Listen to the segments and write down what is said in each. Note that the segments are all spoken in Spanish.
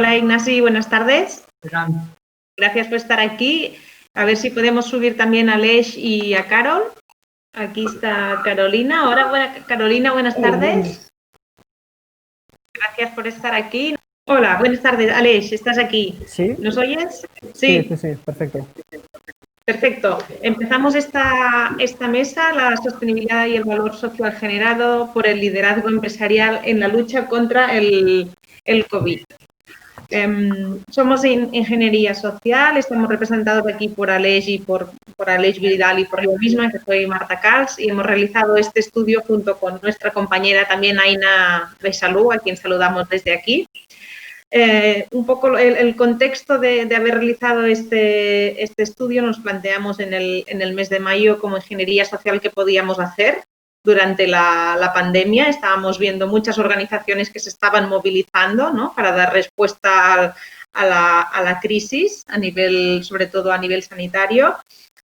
Hola Ignasi, buenas tardes. Gracias por estar aquí. A ver si podemos subir también a Aleix y a Carol. Aquí está Carolina. Carolina, buenas tardes. Gracias por estar aquí. Hola, buenas tardes. Aleix, ¿estás aquí? ¿Sí? ¿Nos oyes? Sí, perfecto. Perfecto. Empezamos esta mesa, la sostenibilidad y el valor social generado por el liderazgo empresarial en la lucha contra el COVID. Somos Ingeniería Social, estamos representados aquí por Aleix y por Aleix Vidal y por yo misma, que soy Marta Cals, y hemos realizado este estudio junto con nuestra compañera también Aina Besalú, a quien saludamos desde aquí. Un poco el contexto de haber realizado este estudio, nos planteamos en el mes de mayo como Ingeniería Social qué podíamos hacer. Durante la pandemia estábamos viendo muchas organizaciones que se estaban movilizando, ¿no?, para dar respuesta a la crisis, sobre todo a nivel sanitario,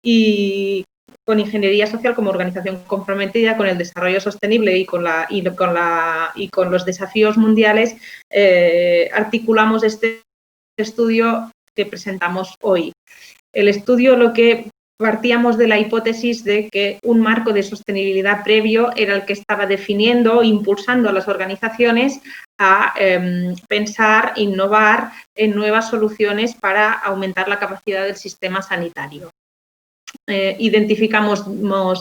y con Ingeniería Social como organización comprometida con el desarrollo sostenible y con los desafíos mundiales, articulamos este estudio que presentamos hoy. El estudio, lo que partíamos de la hipótesis de que un marco de sostenibilidad previo era el que estaba definiendo, impulsando a las organizaciones a pensar, innovar en nuevas soluciones para aumentar la capacidad del sistema sanitario. Identificamos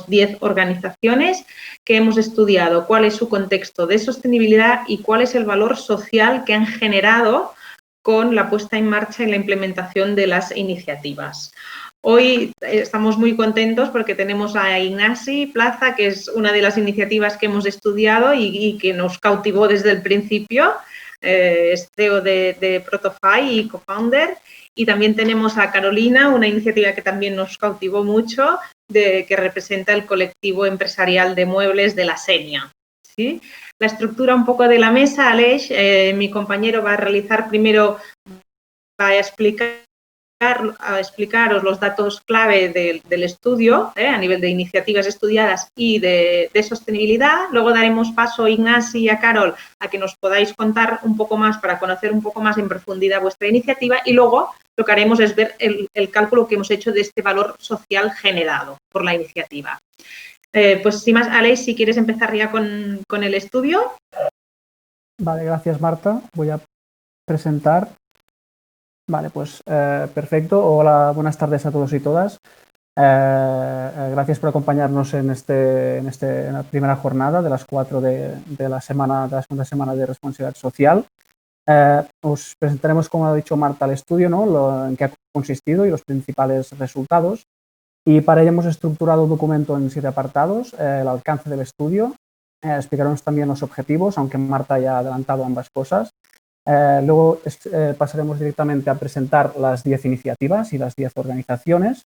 10 organizaciones que hemos estudiado cuál es su contexto de sostenibilidad y cuál es el valor social que han generado con la puesta en marcha y la implementación de las iniciativas. Hoy estamos muy contentos porque tenemos a Ignasi Plaza, que es una de las iniciativas que hemos estudiado y que nos cautivó desde el principio. Es CEO de Protofy y co-founder. Y también tenemos a Carolina, una iniciativa que también nos cautivó mucho, que representa el colectivo empresarial de muebles de la Sénia. ¿Sí? La estructura un poco de la mesa, Aleix, mi compañero va a realizar primero, va a explicaros los datos clave del estudio, a nivel de iniciativas estudiadas y de sostenibilidad. Luego daremos paso a Ignasi y a Carol a que nos podáis contar un poco más para conocer un poco más en profundidad vuestra iniciativa, y luego lo que haremos es ver el cálculo que hemos hecho de este valor social generado por la iniciativa. Pues sin más, Aleix, si quieres empezar ya con el estudio. Vale, gracias Marta. Voy a presentar. Vale, pues perfecto. Hola, buenas tardes a todos y todas. Gracias por acompañarnos en la primera jornada de las 4 de la segunda semana de responsabilidad social. Os presentaremos, como ha dicho Marta, el estudio, ¿no?, en qué ha consistido y los principales resultados. Y para ello hemos estructurado un documento en 7 apartados: el alcance del estudio, explicaremos también los objetivos, aunque Marta ya ha adelantado ambas cosas. Luego pasaremos directamente a presentar las 10 iniciativas y las 10 organizaciones.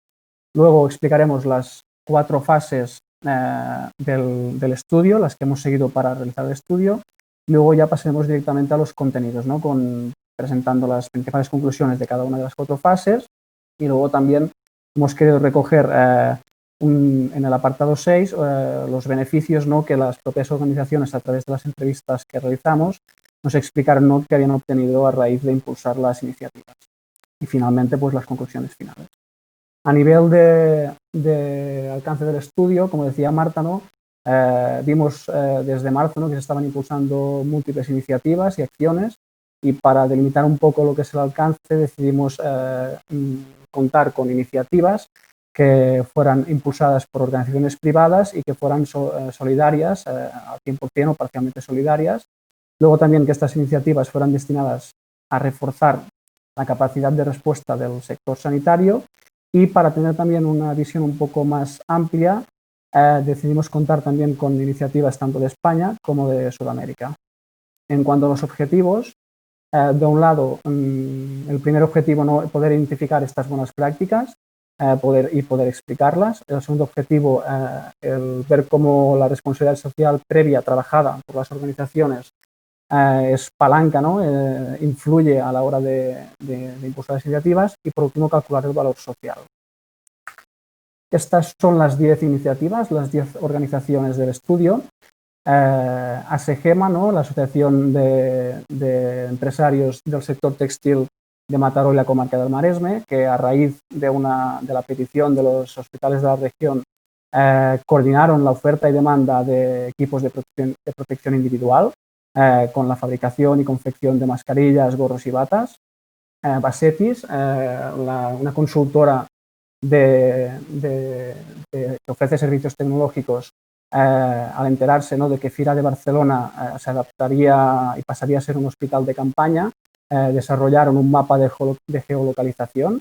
Luego explicaremos las 4 fases del estudio, las que hemos seguido para realizar el estudio. Luego ya pasaremos directamente a los contenidos, ¿no?, presentando las principales conclusiones de cada una de las 4 fases. Y luego también hemos querido recoger en el apartado 6 los beneficios, ¿no?, que las propias organizaciones, a través de las entrevistas que realizamos, nos explicaron, ¿no?, que habían obtenido a raíz de impulsar las iniciativas. Y finalmente, pues las conclusiones finales. A nivel de alcance del estudio, como decía Marta, ¿no?, vimos desde marzo, ¿no?, que se estaban impulsando múltiples iniciativas y acciones, y para delimitar un poco lo que es el alcance decidimos contar con iniciativas que fueran impulsadas por organizaciones privadas y que fueran solidarias, al 100% o parcialmente solidarias. Luego también que estas iniciativas fueran destinadas a reforzar la capacidad de respuesta del sector sanitario, y para tener también una visión un poco más amplia decidimos contar también con iniciativas tanto de España como de Sudamérica. En cuanto a los objetivos, de un lado, el primer objetivo, ¿no?, poder identificar estas buenas prácticas poder explicarlas. El segundo objetivo, el ver cómo la responsabilidad social previa trabajada por las organizaciones es palanca, ¿no?, influye a la hora de impulsar las iniciativas. Y por último, calcular el valor social. Estas son las 10 iniciativas, las 10 organizaciones del estudio. ASEGEMA, ¿no? La Asociación de Empresarios del Sector Textil de Mataró y la Comarca del Maresme, que a raíz de la petición de los hospitales de la región coordinaron la oferta y demanda de equipos de protección individual con la fabricación y confección de mascarillas, gorros y batas. Basetis, una consultora que ofrece servicios tecnológicos, al enterarse, ¿no?, de que Fira de Barcelona se adaptaría y pasaría a ser un hospital de campaña, desarrollaron un mapa de geolocalización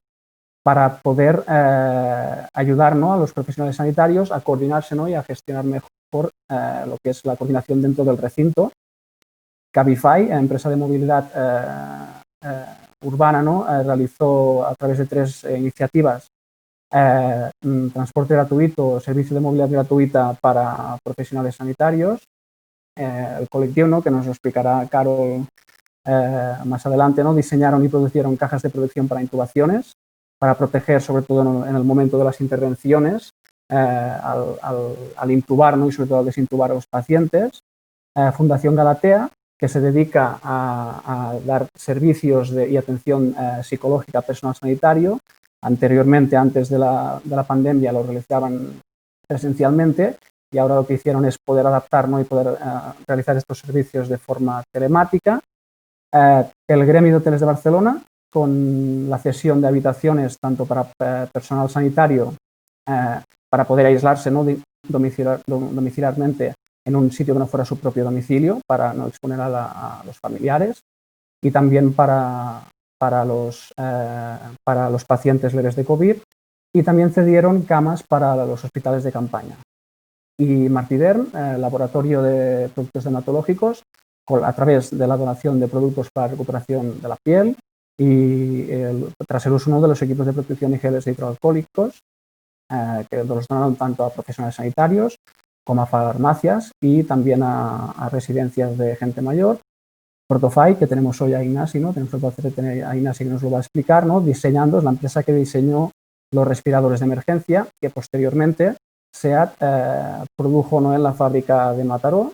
para poder ayudar, ¿no?, a los profesionales sanitarios a coordinarse, ¿no?, y a gestionar mejor lo que es la coordinación dentro del recinto. Cabify, empresa de movilidad urbana, ¿no?, realizó a través de 3 iniciativas transporte gratuito, servicio de movilidad gratuita para profesionales sanitarios. El colectivo, ¿no?, que nos lo explicará Carol más adelante, ¿no?, diseñaron y produjeron cajas de protección para intubaciones, para proteger, sobre todo en el momento de las intervenciones, al intubar, ¿no?, y sobre todo al desintubar a los pacientes. Fundación Galatea, que se dedica a dar servicios y atención psicológica a personal sanitario. Anteriormente, antes de la pandemia, lo realizaban presencialmente y ahora lo que hicieron es poder adaptar, ¿no?, y poder realizar estos servicios de forma telemática. El Gremio de Hoteles de Barcelona, con la cesión de habitaciones tanto para personal sanitario para poder aislarse, ¿no?, domiciliarmente en un sitio que no fuera su propio domicilio para no exponer a los familiares, y también para los pacientes leves de COVID, y también cedieron camas para los hospitales de campaña. Y Martidern, laboratorio de productos dermatológicos, a través de la donación de productos para recuperación de la piel y tras el uso, ¿no?, de los equipos de protección y geles hidroalcohólicos, que los donaron tanto a profesionales sanitarios como a farmacias y también a residencias de gente mayor. Protofy, que tenemos hoy a Ignasi, ¿no?, tenemos el placer de tener a Ignasi que nos lo va a explicar, ¿no?, diseñando, es la empresa que diseñó los respiradores de emergencia, que posteriormente SEAT produjo, ¿no?, en la fábrica de Mataró,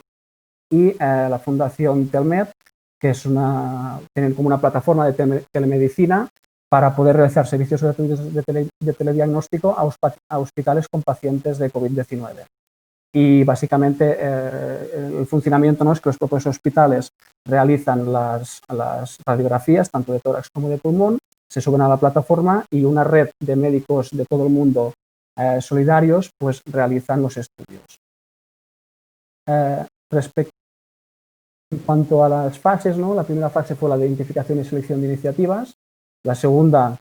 y la Fundación Telmed, que tienen como una plataforma de telemedicina para poder realizar servicios gratuitos de telediagnóstico a hospitales con pacientes de COVID-19. Y básicamente el funcionamiento, ¿no?, es que los propios hospitales realizan las radiografías, tanto de tórax como de pulmón, se suben a la plataforma y una red de médicos de todo el mundo solidarios pues realizan los estudios. En cuanto a las fases, ¿no?, la primera fase fue la de identificación y selección de iniciativas. La segunda,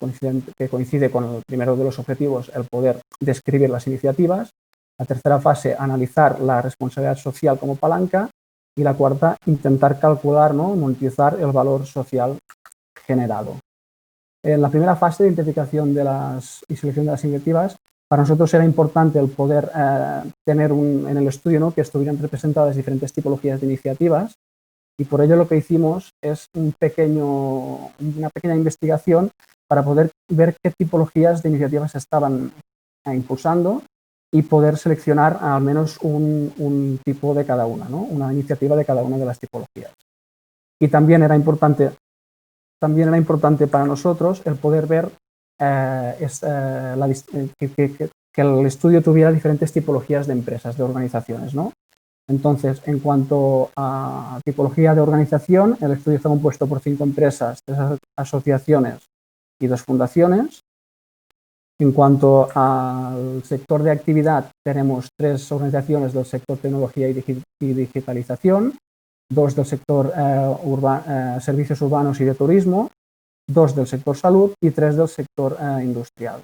que coincide con el primero de los objetivos, el poder describir las iniciativas. La tercera fase, analizar la responsabilidad social como palanca. Y la cuarta, intentar calcular, ¿no?, monetizar el valor social generado. En la primera fase de identificación y selección de las iniciativas, para nosotros era importante el poder tener en el estudio, ¿no?, que estuvieran representadas diferentes tipologías de iniciativas, y por ello lo que hicimos es una pequeña investigación para poder ver qué tipologías de iniciativas se estaban impulsando y poder seleccionar al menos un tipo de cada una, ¿no?, una iniciativa de cada una de las tipologías. Y también era importante para nosotros el poder ver que el estudio tuviera diferentes tipologías de empresas, de organizaciones, ¿no? Entonces, en cuanto a tipología de organización, el estudio está compuesto por 5 empresas, 3 asociaciones y 2 fundaciones. En cuanto al sector de actividad, tenemos 3 organizaciones del sector tecnología y digitalización, 2 del sector servicios urbanos y de turismo, 2 del sector salud y 3 del sector industrial.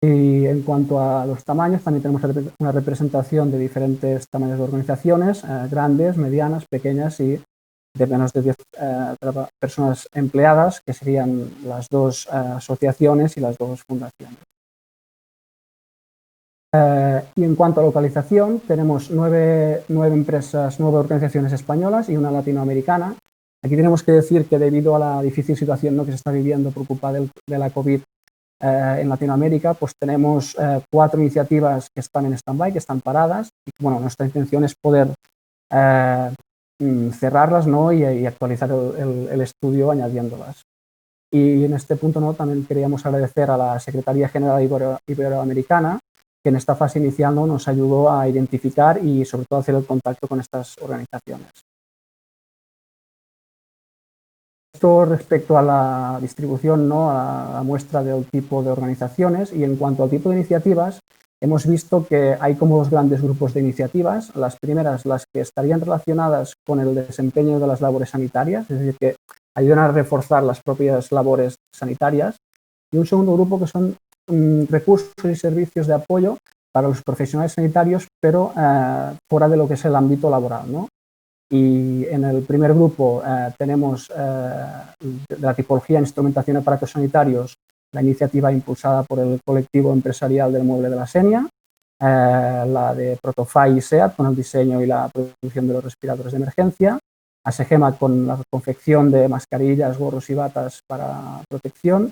Y en cuanto a los tamaños, también tenemos una representación de diferentes tamaños de organizaciones, grandes, medianas, pequeñas y de menos de 10 personas empleadas, que serían las 2 asociaciones y las 2 fundaciones. Y en cuanto a localización, tenemos 9 organizaciones españolas y una latinoamericana. Aquí tenemos que decir que debido a la difícil situación, ¿no?, que se está viviendo por culpa de la COVID, en Latinoamérica, pues tenemos 4 iniciativas que están en stand-by, que están paradas. Y, bueno, nuestra intención es poder cerrarlas, ¿no? y actualizar el estudio añadiéndolas. Y en este punto, ¿no? También queríamos agradecer a la Secretaría General Iberoamericana, que en esta fase inicial, ¿no? Nos ayudó a identificar y sobre todo a hacer el contacto con estas organizaciones. Esto respecto a la distribución, ¿no? a la muestra del tipo de organizaciones, y en cuanto al tipo de iniciativas, hemos visto que hay como 2 grandes grupos de iniciativas. Las primeras, las que estarían relacionadas con el desempeño de las labores sanitarias, es decir, que ayudan a reforzar las propias labores sanitarias, y un segundo grupo que son recursos y servicios de apoyo para los profesionales sanitarios, pero fuera de lo que es el ámbito laboral, ¿no? Y en el primer grupo tenemos de la tipología instrumentación y aparatos sanitarios la iniciativa impulsada por el colectivo empresarial del mueble de la Sénia, la de Protofy y SEAT con el diseño y la producción de los respiradores de emergencia, ASEGEMA con la confección de mascarillas, gorros y batas para protección,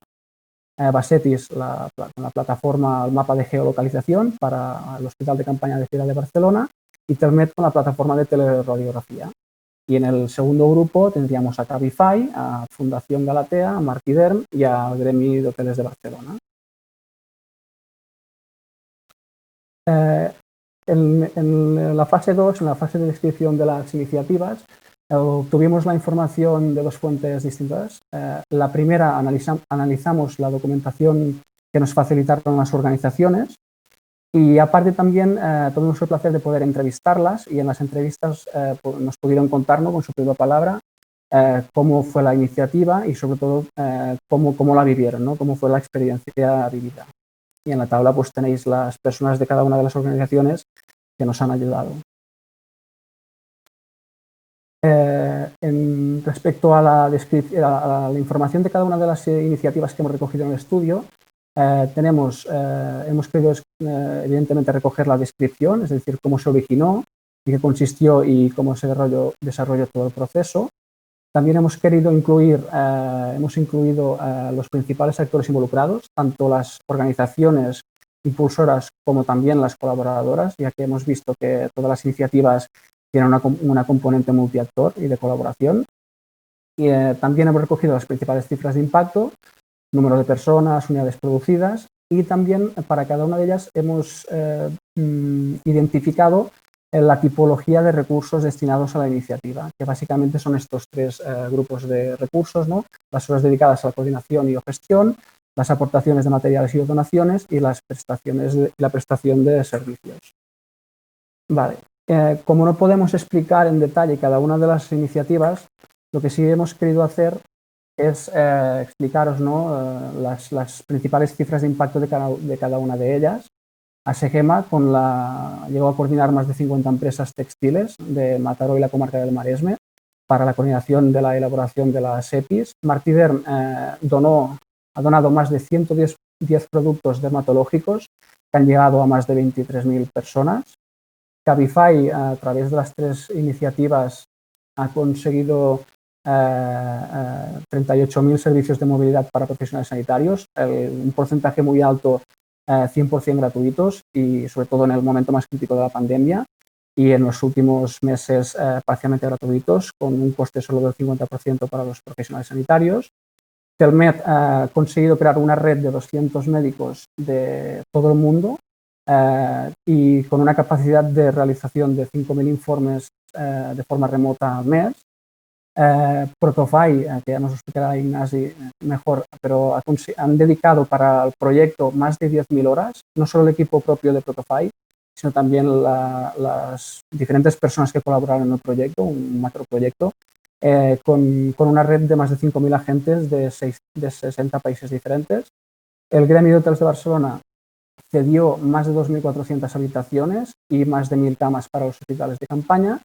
Basetis con la plataforma, el mapa de geolocalización para el Hospital de Campaña de Ciudad de Barcelona, y Telmet con la plataforma de teleradiografía. Y en el segundo grupo tendríamos a Cabify, a Fundación Galatea, a Martiderm y al Gremi de Hoteles de Barcelona. En la fase 2, en la fase de descripción de las iniciativas, obtuvimos la información de 2 fuentes distintas. La primera, analizamos la documentación que nos facilitaron las organizaciones, y aparte también tuvimos el placer de poder entrevistarlas, y en las entrevistas nos pudieron contar, ¿no? con su propia palabra cómo fue la iniciativa y sobre todo cómo la vivieron, ¿no? Cómo fue la experiencia vivida. Y en la tabla pues tenéis las personas de cada una de las organizaciones que nos han ayudado. Respecto a la información de cada una de las iniciativas que hemos recogido en el estudio, hemos querido evidentemente recoger la descripción, es decir, cómo se originó, en qué consistió y cómo se desarrolló todo el proceso. También hemos querido incluido los principales actores involucrados, tanto las organizaciones impulsoras como también las colaboradoras, ya que hemos visto que todas las iniciativas tienen una componente multiactor y de colaboración. Y también hemos recogido las principales cifras de impacto, número de personas, unidades producidas, y también para cada una de ellas hemos identificado la tipología de recursos destinados a la iniciativa, que básicamente son estos 3 grupos de recursos, ¿no? Las horas dedicadas a la coordinación y o gestión, las aportaciones de materiales y donaciones, y la prestación de servicios. Vale. Como no podemos explicar en detalle cada una de las iniciativas, lo que sí hemos querido hacer es explicaros, ¿no? las principales cifras de impacto de cada una de ellas. ASEGEMA llegó a coordinar más de 50 empresas textiles de Mataró y la comarca del Maresme para la coordinación de la elaboración de las EPIs. Martiderm ha donado más de 110 productos dermatológicos que han llegado a más de 23.000 personas. Cabify, a través de las 3 iniciativas, ha conseguido 38.000 servicios de movilidad para profesionales sanitarios, un porcentaje muy alto, 100% gratuitos, y sobre todo en el momento más crítico de la pandemia, y en los últimos meses parcialmente gratuitos, con un coste solo del 50% para los profesionales sanitarios. Telmet ha conseguido crear una red de 200 médicos de todo el mundo y con una capacidad de realización de 5.000 informes de forma remota al mes. Protofy, que ya nos explicará Ignasi mejor, pero han dedicado para el proyecto más de 10.000 horas, no solo el equipo propio de Protofy, sino también las diferentes personas que colaboraron en el proyecto, un macroproyecto, con una red de más de 5.000 agentes de 60 países diferentes. El Gremi de Hoteles de Barcelona cedió más de 2.400 habitaciones y más de 1.000 camas para los hospitales de campaña.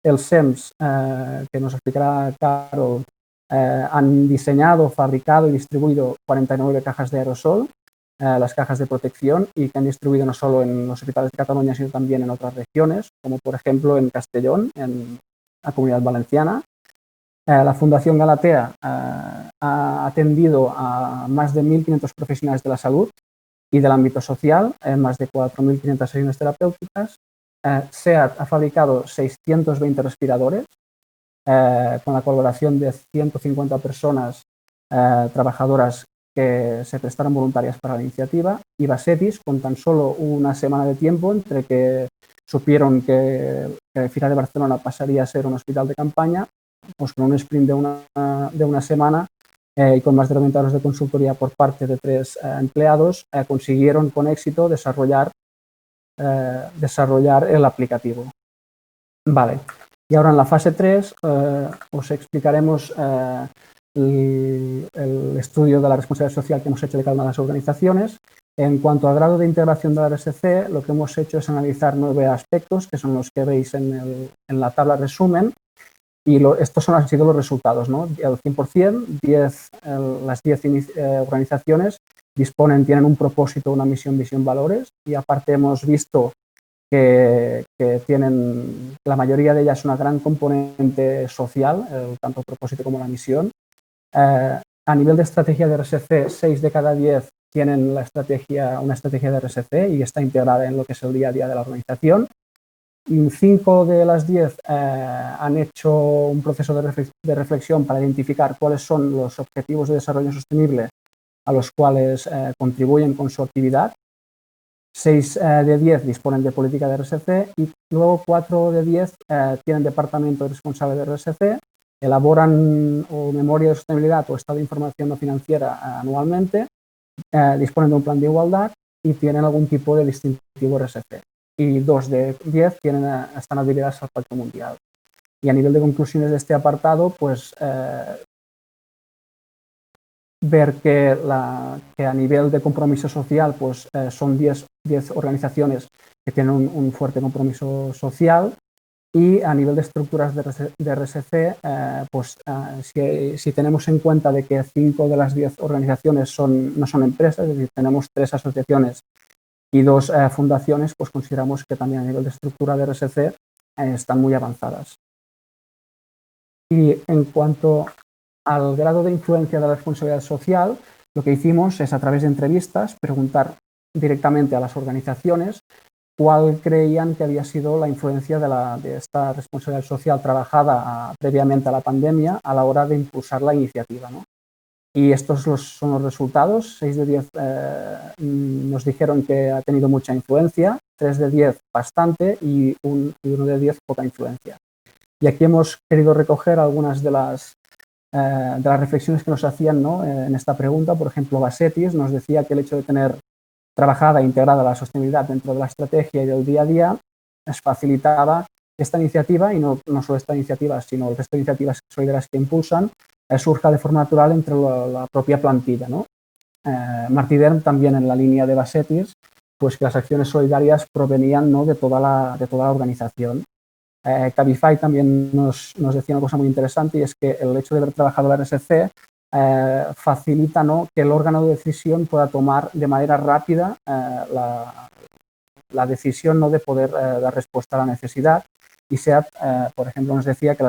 El SEMS, que nos explicará Carol, han diseñado, fabricado y distribuido 49 cajas de aerosol, las cajas de protección, y que han distribuido no solo en los hospitales de Cataluña, sino también en otras regiones, como por ejemplo en Castellón, en la Comunidad Valenciana. La Fundación Galatea ha atendido a más de 1.500 profesionales de la salud y del ámbito social, en más de 4.500 sesiones terapéuticas. SEAT ha fabricado 620 respiradores con la colaboración de 150 personas trabajadoras que se prestaron voluntarias para la iniciativa, y Basetis, con tan solo una semana de tiempo entre que supieron que el FIRA de Barcelona pasaría a ser un hospital de campaña, pues con un sprint de una semana y con más de 90 horas de consultoría por parte de 3 empleados, consiguieron con éxito desarrollar el aplicativo. Vale. Y ahora en la fase 3 os explicaremos el estudio de la responsabilidad social que hemos hecho de cada una de las organizaciones. En cuanto al grado de integración de la RSC, lo que hemos hecho es analizar 9 aspectos, que son los que veis en la tabla resumen, y estos han sido los resultados, ¿no? El 100%, las 10 organizaciones tienen un propósito, una misión, visión, valores, y aparte hemos visto que tienen, la mayoría de ellas, una gran componente social, tanto el propósito como la misión. A nivel de estrategia de RSC, 6 de cada 10 tienen una estrategia de RSC y está integrada en lo que es el día a día de la organización. 5 de las 10 han hecho un proceso de reflexión para identificar cuáles son los objetivos de desarrollo sostenible a los cuales contribuyen con su actividad. 6 de 10 disponen de política de RSC y luego 4 de 10 tienen departamento responsable de RSC, elaboran memoria de sostenibilidad o estado de información no financiera anualmente, disponen de un plan de igualdad y tienen algún tipo de distintivo RSC. Y 2 de 10 están adheridas al Pacto Mundial. Y a nivel de conclusiones de este apartado, pues ver que a nivel de compromiso social, pues son 10 organizaciones que tienen un fuerte compromiso social, y a nivel de estructuras de RSC, pues si tenemos en cuenta de que 5 de las 10 organizaciones no son empresas, es decir, tenemos 3 asociaciones y 2 fundaciones, pues consideramos que también a nivel de estructura de RSC están muy avanzadas. Y en cuanto al grado de influencia de la responsabilidad social, lo que hicimos es, a través de entrevistas, preguntar directamente a las organizaciones cuál creían que había sido la influencia de esta responsabilidad social trabajada previamente a la pandemia a la hora de impulsar la iniciativa, ¿no? Y estos son los resultados. 6 de 10 nos dijeron que ha tenido mucha influencia, 3 de 10 bastante y 1 de 10 poca influencia. Y aquí hemos querido recoger algunas de las reflexiones que nos hacían, ¿no? En esta pregunta. Por ejemplo, Basetis nos decía que el hecho de tener trabajada e integrada la sostenibilidad dentro de la estrategia y del día a día les facilitaba esta iniciativa, y no solo esta iniciativa, sino el resto de iniciativas solidarias que impulsan, surja de forma natural entre la propia plantilla, ¿no? Martí Derm, también en la línea de Basetis, pues que las acciones solidarias provenían, ¿no?, de toda la organización. Cabify también nos decía una cosa muy interesante, y es que el hecho de haber trabajado la RSC facilita, ¿no?, que el órgano de decisión pueda tomar de manera rápida la decisión, ¿no?, de poder dar respuesta a la necesidad. Y SEAT, por ejemplo, nos decía que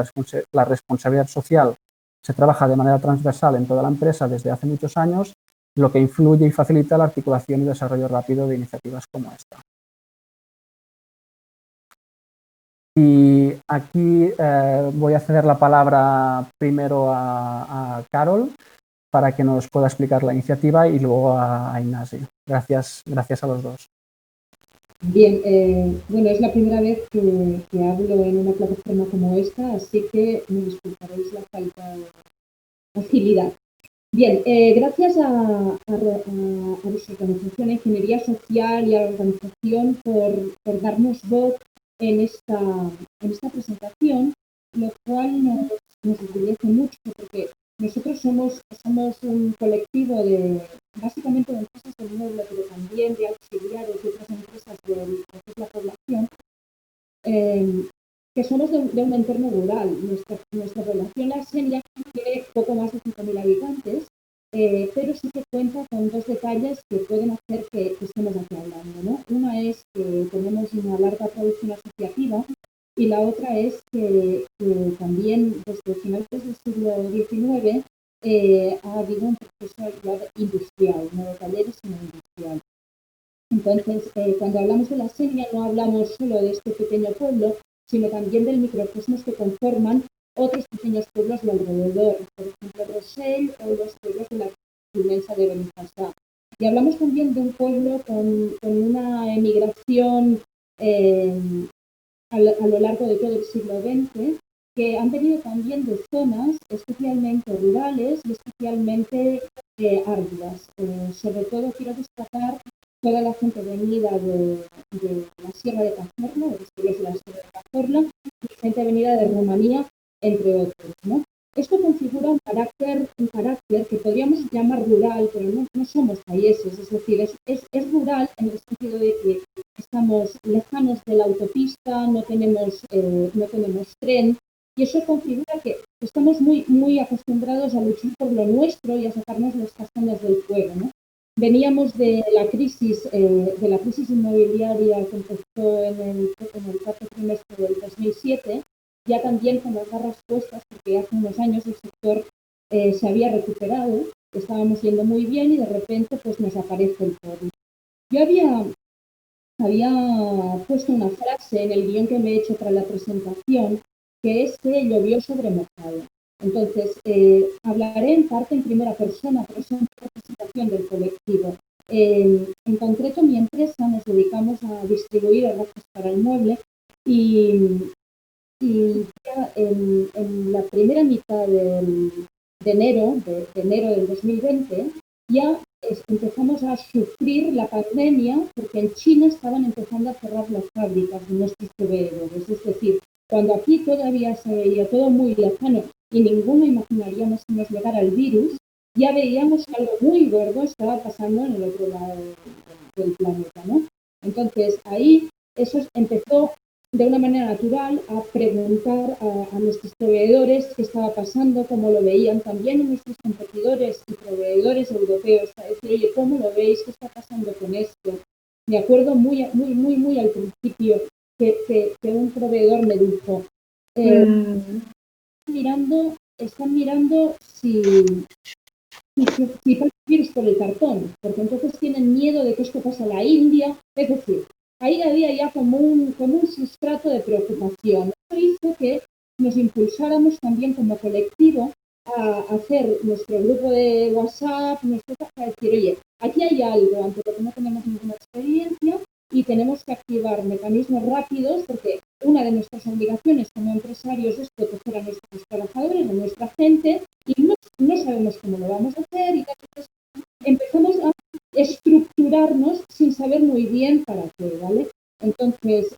la responsabilidad social se trabaja de manera transversal en toda la empresa desde hace muchos años, lo que influye y facilita la articulación y desarrollo rápido de iniciativas como esta. Y aquí voy a ceder la palabra primero a Carol para que nos pueda explicar la iniciativa, y luego a Ignasi. Gracias a los dos. Bien, bueno, es la primera vez que hablo en una plataforma como esta, así que me disculparéis la falta de agilidad. Bien, gracias a vuestra organización, a Ingeniería Social y a la organización por darnos voz en esta presentación, lo cual nos enorgullece mucho, porque nosotros somos un colectivo básicamente de empresas del mueble, pero también de auxiliares de otras empresas de la población, que somos de un entorno rural. Nuestra población, la Senia, tiene poco más de 5.000 habitantes, pero sí que cuenta con 2 detalles que pueden hacer que estemos aquí hablando, ¿no? Una es que tenemos una larga tradición asociativa, y la otra es que también desde finales del siglo XIX ha habido un proceso ya industrial, no de talleres, sino industrial. Entonces, cuando hablamos de la Sénia, no hablamos solo de este pequeño pueblo, sino también del microcosmos que conforman otros pequeños pueblos de alrededor, por ejemplo, Rossell o los pueblos de la inmensa de Benifassà. Y hablamos también de un pueblo con una emigración a lo largo de todo el siglo XX, que han venido también de zonas especialmente rurales y especialmente áridas. Sobre todo quiero destacar toda la gente venida de la Sierra de Cazorla, de los pueblos de la Sierra de Cazorla, y gente venida de Rumanía, entre otros, ¿no? Esto configura un carácter que podríamos llamar rural, pero no somos países, es decir, es rural en el sentido de que estamos lejanos de la autopista, no tenemos tren, y eso configura que estamos muy acostumbrados a luchar por lo nuestro y a sacarnos las castañas del fuego, ¿no? Veníamos de la crisis inmobiliaria que empezó en el cuarto trimestre del 2007, ya también con las garras puestas, porque hace unos años el sector se había recuperado, estábamos yendo muy bien y de repente pues nos aparece el COVID. Yo había puesto una frase en el guión que me he hecho para la presentación, que es que llovió sobre mojado. Entonces, hablaré en parte en primera persona, pero es una representación del colectivo. En concreto, mi empresa nos dedicamos a distribuir herramientas para el mueble y ya en la primera mitad de enero del 2020 ya empezamos a sufrir la pandemia porque en China estaban empezando a cerrar las fábricas de nuestros proveedores. Es decir, cuando aquí todavía se veía todo muy lejano y ninguno imaginaríamos que nos llegara el virus, ya veíamos que algo muy gordo estaba pasando en el otro lado del planeta, ¿no? Entonces, ahí eso empezó de una manera natural a preguntar a nuestros proveedores qué estaba pasando, cómo lo veían, también a nuestros competidores y proveedores europeos, a decir, oye, ¿cómo lo veis? ¿Qué está pasando con esto? Me acuerdo muy al principio que un proveedor me dijo, están mirando si pasa virus por el cartón, porque entonces tienen miedo de que esto pase a la India, es decir, ahí había ya como un sustrato de preocupación. Eso hizo que nos impulsáramos también como colectivo a hacer nuestro grupo de WhatsApp, a decir, oye, aquí hay algo, ante lo que no tenemos ninguna experiencia y tenemos que activar mecanismos rápidos porque una de nuestras obligaciones como empresarios es proteger a nuestros trabajadores, a nuestra gente y no sabemos cómo lo vamos a hacer y entonces empezamos a estructurarnos sin saber muy bien para qué, ¿vale? Entonces,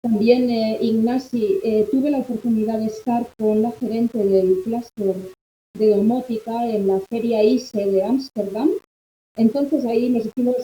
también Ignasi, tuve la oportunidad de estar con la gerente del clúster de domótica en la feria ISE de Ámsterdam. Entonces ahí nos hicimos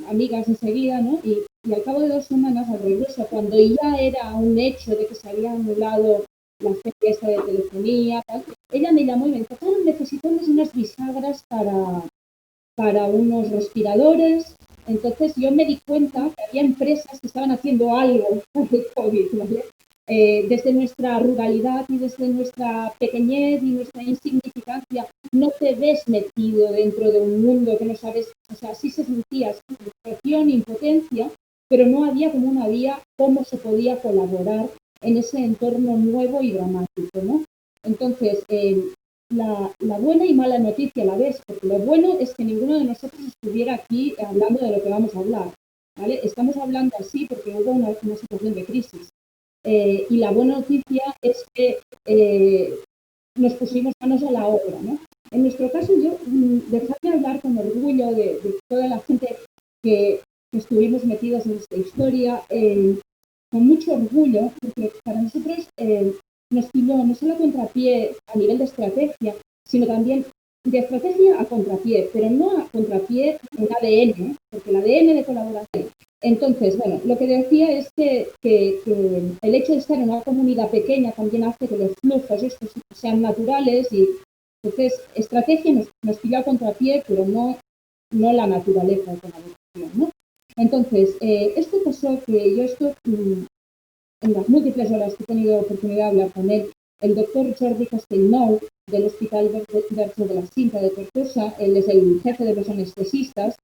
amigas enseguida, ¿no? Y al cabo de 2 semanas, al regreso, cuando ya era un hecho de que se había anulado la feria esta de telefonía, tal, ella me llamó y me dijo, necesitamos unas bisagras para unos respiradores. Entonces yo me di cuenta que había empresas que estaban haciendo algo para el COVID, ¿vale? Desde nuestra ruralidad y desde nuestra pequeñez y nuestra insignificancia, no te ves metido dentro de un mundo que no sabes, o sea, sí se sentía frustración, impotencia, pero no había como una vía cómo se podía colaborar en ese entorno nuevo y dramático, ¿no? Entonces, la buena y mala noticia a la vez, porque lo bueno es que ninguno de nosotros estuviera aquí hablando de lo que vamos a hablar, ¿vale? Estamos hablando así porque hubo una situación de crisis. Y la buena noticia es que nos pusimos manos a la obra, ¿no? En nuestro caso, yo dejadme hablar con orgullo de toda la gente que estuvimos metidos en esta historia, con mucho orgullo, porque para nosotros nos pilló no solo a contrapié a nivel de estrategia, sino también de estrategia a contrapié, pero no a contrapié en ADN, porque el ADN de colaboración. Entonces, bueno, lo que decía es que el hecho de estar en una comunidad pequeña también hace que los flujos estos sean naturales y entonces estrategia nos pilló a contrapié, pero no la naturaleza de colaboración, ¿no? Entonces, esto pasó que yo esto en las múltiples horas que he tenido oportunidad de hablar con él, el doctor Jordi Castellnou, del Hospital Verge de la Cinta de Tortosa, él es el jefe de los anestesistas,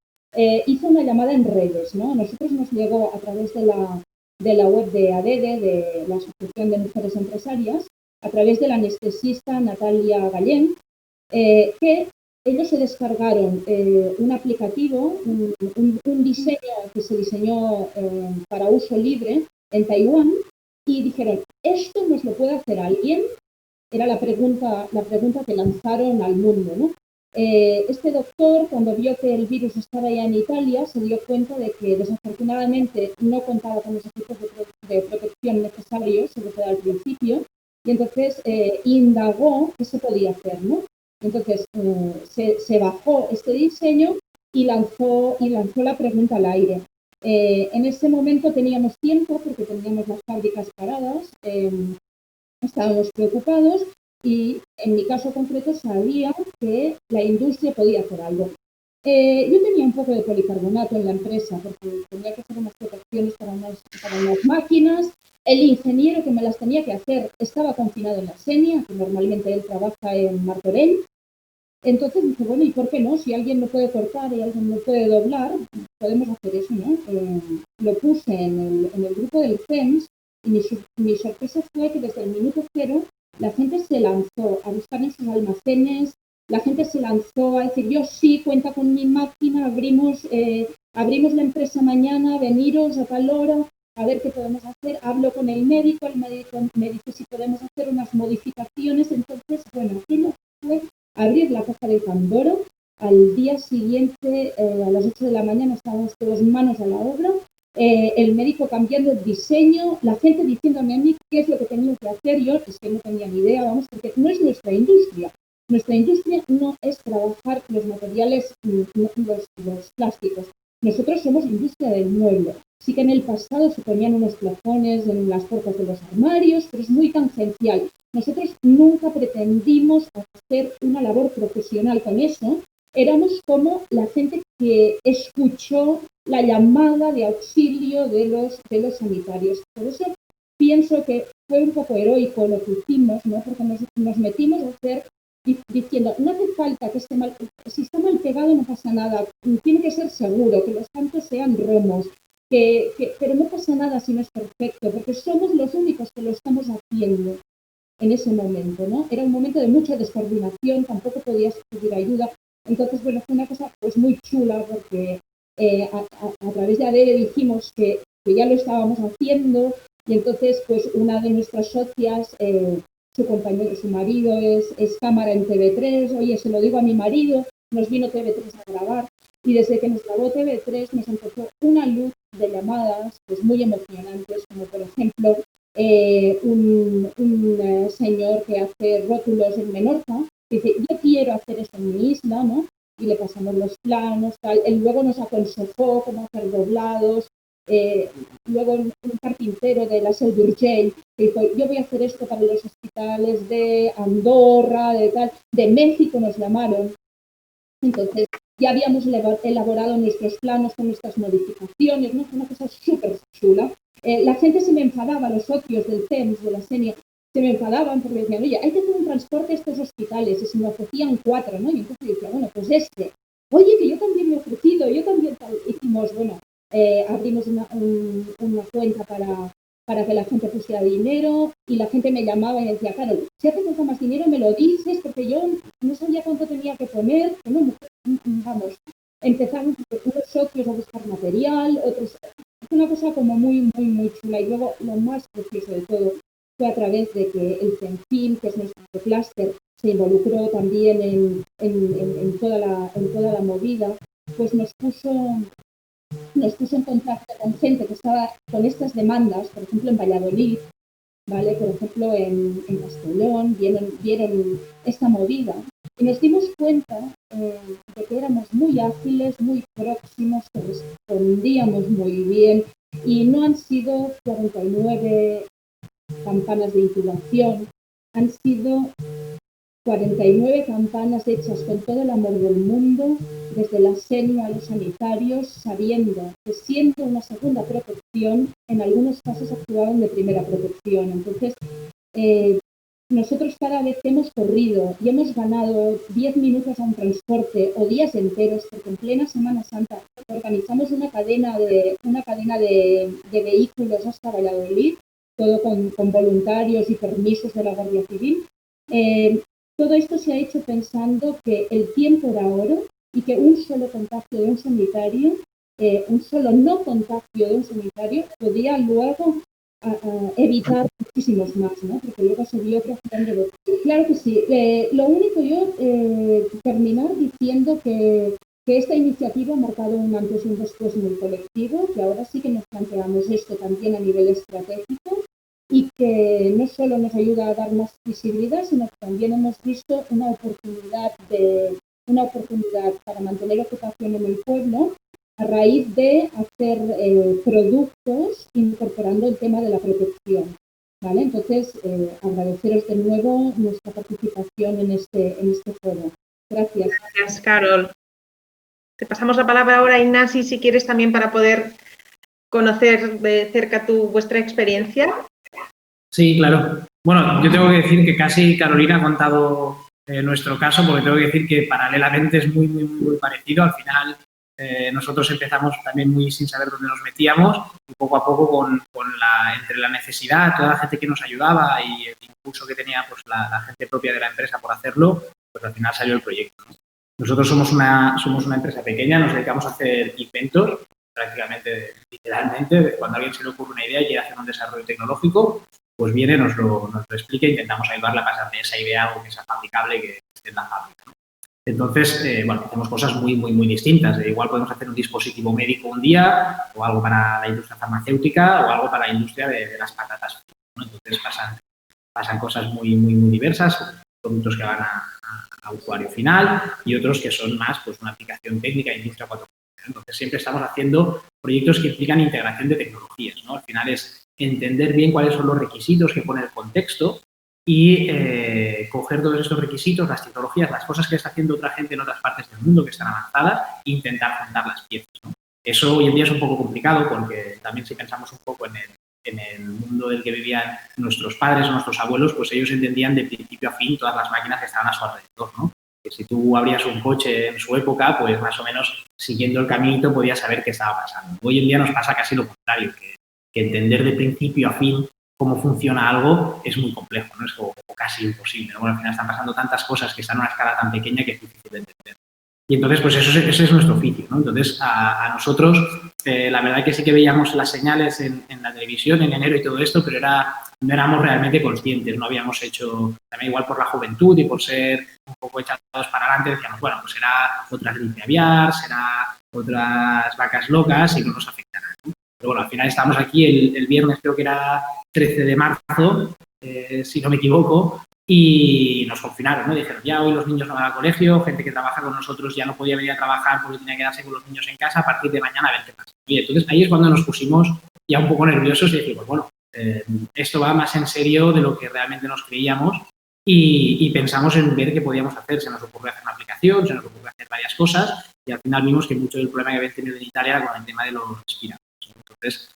hizo una llamada en redes, ¿no? A nosotros nos llegó a través de la web de ADEDE, de la Asociación de Mujeres Empresarias, a través de la anestesista Natalia Gallén, que ellos se descargaron un aplicativo, un diseño que se diseñó para uso libre en Taiwán y dijeron, ¿esto nos lo puede hacer alguien? Era la pregunta que lanzaron al mundo, ¿no? Este doctor, cuando vio que el virus estaba ya en Italia, se dio cuenta de que desafortunadamente no contaba con los equipos de protección necesarios, sobre todo al principio, y entonces indagó qué se podía hacer, ¿no? Entonces se bajó este diseño y lanzó la pregunta al aire. En ese momento teníamos tiempo porque teníamos las fábricas paradas, estábamos preocupados y en mi caso concreto sabía que la industria podía hacer algo. Yo tenía un poco de policarbonato en la empresa porque tenía que hacer unas protecciones para unas máquinas. El ingeniero que me las tenía que hacer estaba confinado en la Sénia, que normalmente él trabaja en Martorell. Entonces dije, bueno, ¿y por qué no? Si alguien no puede cortar y alguien no puede doblar, podemos hacer eso, ¿no? Lo puse en el grupo del CEMS y mi sorpresa fue que desde el minuto cero la gente se lanzó a buscar en sus almacenes, la gente se lanzó a decir, yo sí, cuenta con mi máquina, abrimos la empresa mañana, veniros a tal hora, a ver qué podemos hacer. Hablo con el médico me dice si podemos hacer unas modificaciones. Entonces, bueno, aquello fue abrir la caja de Pandora. Al día siguiente, a las 8 de la mañana, estábamos todos manos a la obra. El médico cambiando el diseño, la gente diciéndome a mí qué es lo que tenía que hacer. Yo es que no tenía ni idea, vamos, porque no es nuestra industria. Nuestra industria no es trabajar los materiales, los plásticos. Nosotros somos industria del mueble. Sí que en el pasado se ponían unos plafones en las puertas de los armarios, pero es muy tangencial. Nosotros nunca pretendimos hacer una labor profesional con eso. Éramos como la gente que escuchó la llamada de auxilio de los sanitarios. Por eso pienso que fue un poco heroico lo que hicimos, ¿no? Porque nos metimos a hacer diciendo, no hace falta que esté mal, si está mal pegado no pasa nada, tiene que ser seguro, que los cantos sean romos, pero no pasa nada si no es perfecto, porque somos los únicos que lo estamos haciendo en ese momento, ¿no? Era un momento de mucha descoordinación, tampoco podías pedir ayuda. Entonces, bueno, fue una cosa pues muy chula porque a través de ADERE dijimos que ya lo estábamos haciendo y entonces pues una de nuestras socias, su compañero, su marido es cámara en TV3, oye, se lo digo a mi marido, nos vino TV3 a grabar y desde que nos grabó TV3 nos empezó una luz de llamadas pues muy emocionantes, como por ejemplo un señor que hace rótulos en Menorca, que dice, yo quiero hacer esto en mi isla, ¿no? Y le pasamos los planos, tal. Él luego nos aconsejó cómo hacer doblados. Luego un carpintero de la Seu d'Urgell que dijo, yo voy a hacer esto para los hospitales de Andorra, de México nos llamaron. Entonces, ya habíamos elaborado nuestros planos con nuestras modificaciones, ¿no? Fue una cosa súper chula. La gente se me enfadaba, los socios del CEMS, de la Sénia, se me enfadaban porque decían, oye, hay que hacer un transporte a estos hospitales, y se me ofrecían 4, ¿no? Y entonces yo decía, bueno, pues oye, que yo también me he ofrecido, yo también hicimos, bueno, abrimos una cuenta para que la gente pusiera dinero y la gente me llamaba y decía, claro, si hace falta más dinero me lo dices porque yo no sabía cuánto tenía que poner, bueno, vamos, empezamos unos socios a buscar material, otros, es una cosa como muy, muy, muy chula. Y luego lo más precioso de todo fue a través de que el CENFIM, que es nuestro clúster, se involucró también en toda la movida, pues nos puso en contacto con gente que estaba con estas demandas, por ejemplo en Valladolid, ¿vale? Por ejemplo en Castellón, vieron esta movida y nos dimos cuenta de que éramos muy ágiles, muy próximos, que respondíamos muy bien y no han sido 49 campanas de incubación, han sido 49 campanas hechas con todo el amor del mundo desde el asenio a los sanitarios, sabiendo que siendo una segunda protección, en algunos casos actuaban de primera protección. Entonces, nosotros cada vez hemos corrido y hemos ganado 10 minutos a un transporte o días enteros, porque en plena Semana Santa organizamos una cadena de vehículos hasta Valladolid, todo con voluntarios y permisos de la Guardia Civil. Todo esto se ha hecho pensando que el tiempo era oro y que un solo contagio de un sanitario, un solo no contagio de un sanitario, podía luego evitar muchísimos más, ¿no? Porque luego se vio otro plan de votos. Claro que sí. Lo único yo, terminar diciendo que esta iniciativa ha marcado un antes y un después en el colectivo, que ahora sí que nos planteamos esto también a nivel estratégico y que no solo nos ayuda a dar más visibilidad, sino que también hemos visto una oportunidad para mantener ocupación en el pueblo a raíz de hacer productos incorporando el tema de la protección, ¿vale? Entonces, agradeceros de nuevo nuestra participación en este foro. Gracias. Gracias, Carol. Te pasamos la palabra ahora, Ignasi, si quieres también para poder conocer de cerca vuestra experiencia. Sí, claro. Bueno, yo tengo que decir que casi Carolina ha contado nuestro caso, porque tengo que decir que paralelamente es muy, muy, muy parecido. Al final, nosotros empezamos también muy sin saber dónde nos metíamos y poco a poco entre la necesidad, toda la gente que nos ayudaba y el impulso que tenía pues, la gente propia de la empresa por hacerlo, pues al final salió el proyecto, ¿no? Nosotros somos una empresa pequeña, nos dedicamos a hacer inventos, prácticamente, literalmente, cuando a alguien se le ocurre una idea y quiere hacer un desarrollo tecnológico, pues viene, nos lo explica e intentamos ayudarle a pasar de esa idea a algo que sea fabricable y que esté en la fábrica, ¿no? Entonces, bueno, hacemos cosas muy, muy, muy distintas. Igual podemos hacer un dispositivo médico un día, o algo para la industria farmacéutica, o algo para la industria de las patatas, ¿no? Entonces pasan cosas muy, muy, muy diversas, productos que van a usuario final y otros que son más pues una aplicación técnica, industria 4.0. Entonces, siempre estamos haciendo proyectos que implican integración de tecnologías, ¿no? Al final es entender bien cuáles son los requisitos que pone el contexto y coger todos estos requisitos, las tecnologías, las cosas que está haciendo otra gente en otras partes del mundo que están avanzadas e intentar juntar las piezas, ¿no? Eso hoy en día es un poco complicado porque también si pensamos un poco en el mundo del que vivían nuestros padres o nuestros abuelos, pues ellos entendían de principio a fin todas las máquinas que estaban a su alrededor, ¿no? Que si tú abrías un coche en su época, pues más o menos siguiendo el caminito podías saber qué estaba pasando. Hoy en día nos pasa casi lo contrario, que entender de principio a fin cómo funciona algo es muy complejo, ¿no? Es o casi imposible, ¿no? Bueno, al final están pasando tantas cosas que están a una escala tan pequeña que es difícil de entender. Y entonces, pues ese es nuestro oficio, ¿no? Entonces, a nosotros, la verdad es que sí que veíamos las señales en la televisión en enero y todo esto, pero no éramos realmente conscientes, no habíamos hecho, también igual por la juventud y por ser un poco echados para adelante, decíamos, bueno, pues será otra gripe aviar, será otras vacas locas y no nos afectará, ¿no? Pero bueno, al final estamos aquí el viernes, creo que era 13 de marzo, si no me equivoco, y nos confinaron, ¿no? Dijeron, ya hoy los niños no van al colegio, gente que trabaja con nosotros ya no podía venir a trabajar porque tenía que quedarse con los niños en casa, a partir de mañana a ver qué pasa. Y entonces ahí es cuando nos pusimos ya un poco nerviosos y dijimos, bueno, esto va más en serio de lo que realmente nos creíamos y pensamos en ver qué podíamos hacer. Se nos ocurrió hacer una aplicación, se nos ocurrió hacer varias cosas y al final vimos que mucho del problema que habían tenido en Italia era con el tema de los respiradores. Entonces,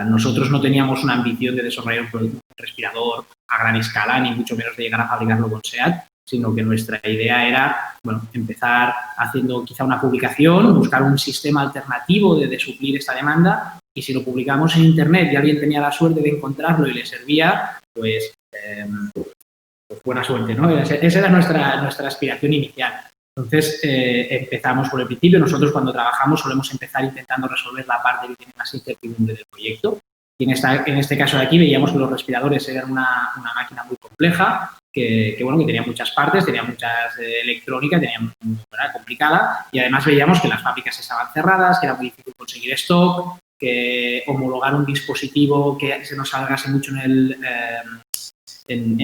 nosotros no teníamos una ambición de desarrollar un respirador a gran escala, ni mucho menos de llegar a fabricarlo con SEAT, sino que nuestra idea era, bueno, empezar haciendo quizá una publicación, buscar un sistema alternativo de suplir esta demanda y si lo publicamos en Internet y alguien tenía la suerte de encontrarlo y le servía, pues buena suerte, ¿no? Esa era nuestra aspiración inicial. Entonces, empezamos por el principio. Nosotros, cuando trabajamos, solemos empezar intentando resolver la parte que tiene más incertidumbre del proyecto. Y en este caso de aquí veíamos que los respiradores eran una máquina muy compleja, que tenía muchas partes, tenía muchas electrónica, era complicada. Y además veíamos que las fábricas estaban cerradas, que era muy difícil conseguir stock, que homologar un dispositivo que se nos salgase mucho en